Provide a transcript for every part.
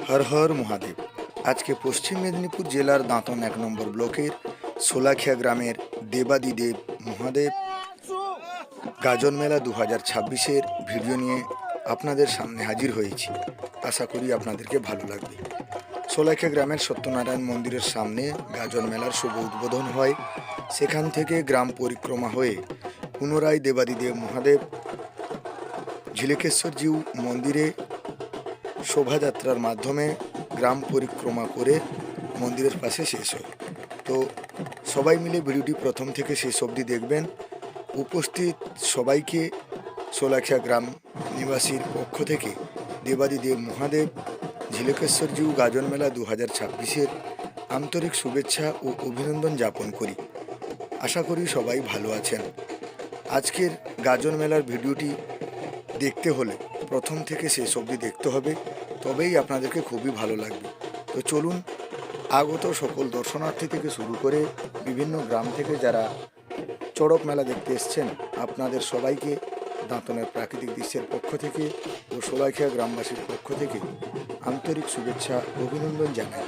হর হর মহাদেব। আজকে পশ্চিম মেদিনীপুর জেলার দাঁতন 1 নম্বর ব্লকের সোলাখিয়া গ্রামের দেবাদিদেব মহাদেব গাজন মেলা 2026-এর ভিডিও নিয়ে আপনাদের সামনে হাজির হয়েছি। আশা করি আপনাদেরকে ভালো লাগবে। সোলাখিয়া গ্রামের সত্যনারায়ণ মন্দিরের সামনে গাজন মেলার শুভ উদ্বোধন হয়। সেখান থেকে গ্রাম পরিক্রমা হয়ে পুনরায় দেবাদিদেব মহাদেব ঝিলেকেশ্বরজিউ মন্দিরে শোভাযাত্রার মাধ্যমে গ্রাম পরিক্রমা করে মন্দিরের পাশে শেষ হয়। তো সবাই মিলে ভিডিওটি প্রথম থেকে শেষ অবধি দেখবেন। উপস্থিত সবাইকে সোলাখিয়া গ্রাম নিবাসীর পক্ষ থেকে দেবাদিদেব মহাদেব ঝিলেকেশ্বরজিউ গাজন মেলা 2026-এর আন্তরিক শুভেচ্ছা ও অভিনন্দন জ্ঞাপন করি। আশা করি সবাই ভালো আছেন। আজকের গাজন মেলার ভিডিওটি দেখতে হলে প্রথম থেকে শেষ অবধি দেখতে হবে, তবেই আপনাদেরকে খুবই ভালো লাগবে। তো চলুন, আগত সকল দর্শনার্থী থেকে শুরু করে বিভিন্ন গ্রাম থেকে যারা চড়ক মেলা দেখতে এসছেন, আপনাদের সবাইকে দাঁতনের প্রাকৃতিক দৃশ্যের পক্ষ থেকে ও সোলাখিয়া গ্রামবাসীর পক্ষ থেকে আন্তরিক শুভেচ্ছা অভিনন্দন জানাই।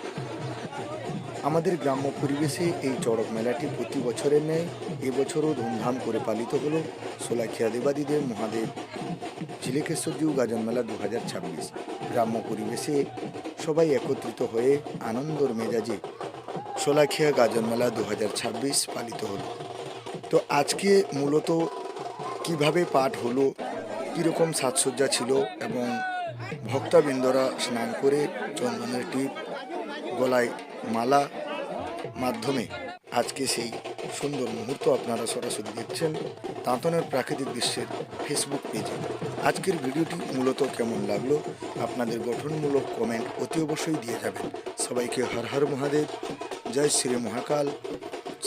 আমাদের গ্রাম্য পরিবেশে এই চড়ক মেলাটি প্রতি বছরের ন্যায় এবছরও ধুমধাম করে পালিত হলো সোলাখিয়া দেবাদিদেব মহাদেব ঝিলেকেশ্বরজিউ গাজন মেলা 2026। গ্রাম্য পরিবেশে সবাই একত্রিত হয়ে আনন্দর মেজাজে সোলাখিয়া গাজন মেলা 2026 পালিত হলো। তো আজকে মূলত কিভাবে পাঠ হলো, কীরকম সাজসজ্জা ছিল এবং ভক্তবৃন্দরা স্নান করে চন্দনের টিপ গলায় মালা মাধ্যমে আজকে সেই সুন্দর মুহূর্ত আপনারা সরাসরি দেখছেন দাঁতনের প্রাকৃতিক দৃশ্যের ফেসবুক পেজে। আজকের ভিডিওটি মূলত কেমন লাগলো আপনাদের গঠনমূলক কমেন্ট অতি অবশ্যই দিয়ে যাবেন। সবাইকে হর হর মহাদেব, জয় শ্রী মহাকাল,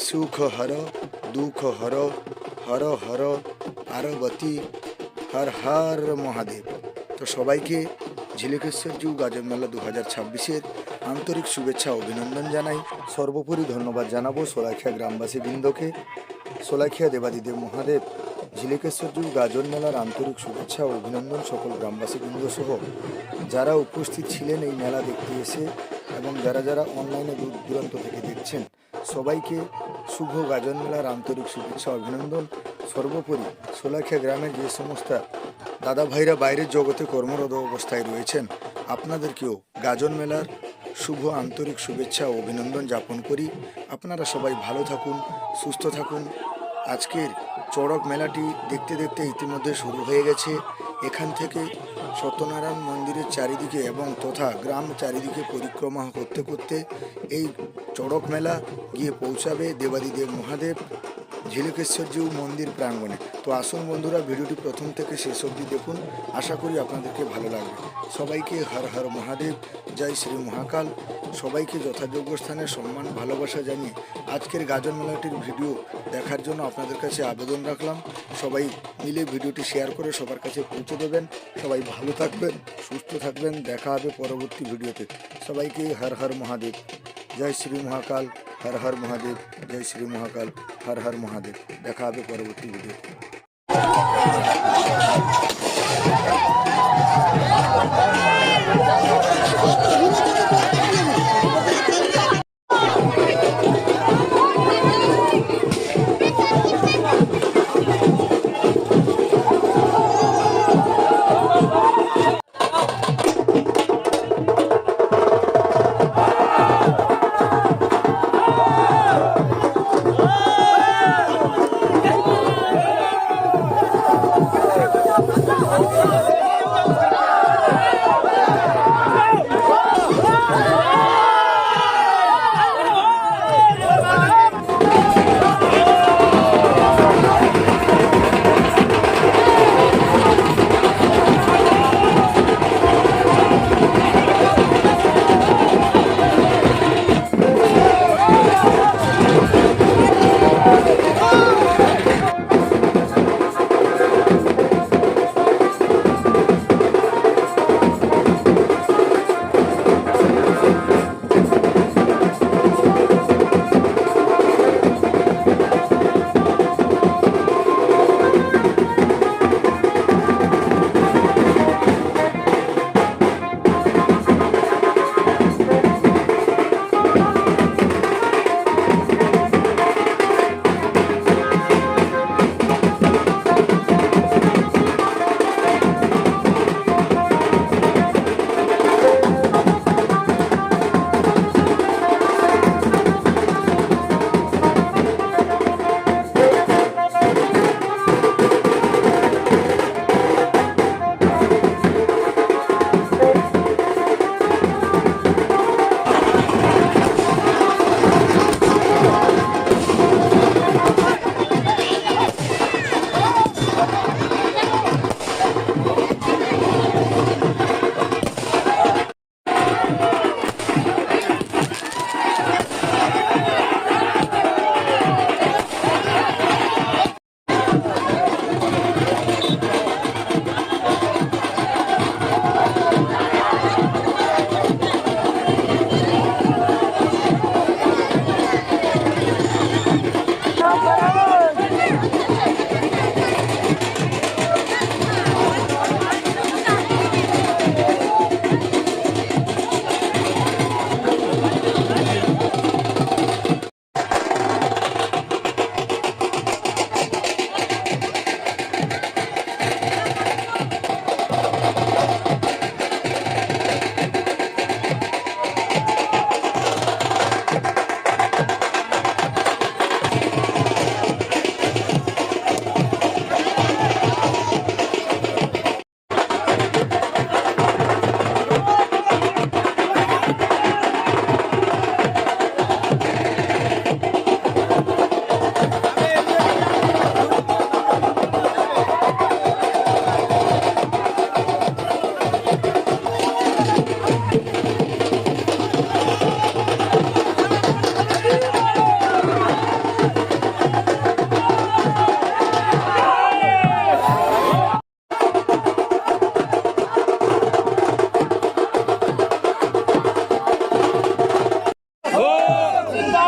সুখ হর দুঃখ হর, হর হর পার্বতী, হর হর মহাদেব। তো সবাইকে ঝিলেকেশ্বরজিউ গাজন মেলা 2026-এর আন্তরিক শুভেচ্ছা অভিনন্দন জানাই। সর্বোপরি ধন্যবাদ জানাবো সোলাখিয়া গ্রামবাসী বৃন্দকে। সোলাখিয়া দেবাদিদেব মহাদেব ঝিলেকেশ্বরজিউ গাজন মেলার আন্তরিক শুভেচ্ছা ও অভিনন্দন সকল গ্রামবাসী বৃন্দ সহ যারা উপস্থিত ছিলেন এই মেলা দেখতে এসে এবং যারা যারা অনলাইনে দূর দূরান্ত থেকে দেখছেন, সবাইকে শুভ গাজন মেলার আন্তরিক শুভেচ্ছা অভিনন্দন। সর্বোপরি সোলাখিয়া গ্রামের যে সমস্ত দাদা ভাইরা বাইরের জগতে কর্মরত অবস্থায় রয়েছেন, আপনাদেরকেও গাজন মেলার শুভ আন্তরিক শুভেচ্ছা ও অভিনন্দন জ্ঞাপন করি। আপনারা সবাই ভালো থাকুন, সুস্থ থাকুন। আজকের চড়ক মেলাটি দেখতে দেখতে ইতিমধ্যে শুরু হয়ে গেছে। এখান থেকে সত্যনারায়ণ মন্দিরের চারিদিকে এবং তথা গ্রাম চারিদিকে পরিক্রমা করতে করতে এই চড়ক মেলা গিয়ে পৌঁছাবে দেবাদিদেব মহাদেব ঝিলেকেশ্বরজিউ মন্দির প্রাঙ্গণে। তো আসুন বন্ধুরা, ভিডিওটি প্রথম থেকে শেষ অবধি দেখুন। আশা করি আপনাদেরকে ভালো লাগবে। সবাইকে হর হর মহাদেব, জয় শ্রী মহাকাল। সবাইকে যথাযোগ্য স্থানে সম্মান ভালোবাসা জানিয়ে আজকের গাজন মেলাটির ভিডিও দেখার জন্য আপনাদের কাছে আবেদন রাখলাম। সবাই মিলে ভিডিওটি শেয়ার করে সবার কাছে পৌঁছে দেবেন। সবাই ভালো থাকবেন, সুস্থ থাকবেন। দেখা হবে পরবর্তী ভিডিওতে। সবাইকে হর হর মহাদেব, জয় শ্রী মহাকাল, হর হর মহাদেব, জয় শ্রী মহাকাল, হর হর মহাদেব। দেখা হবে পরবর্তী ভিডিও।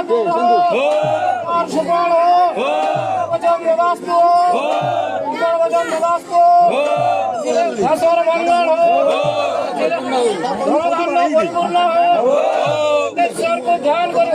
दूर हो और सुफल हो वचन ददास्तु वचन ददास्तु धर्षण मंगल हो धनधान्य परिपूर्ण हो ईश्वर को ध्यान कर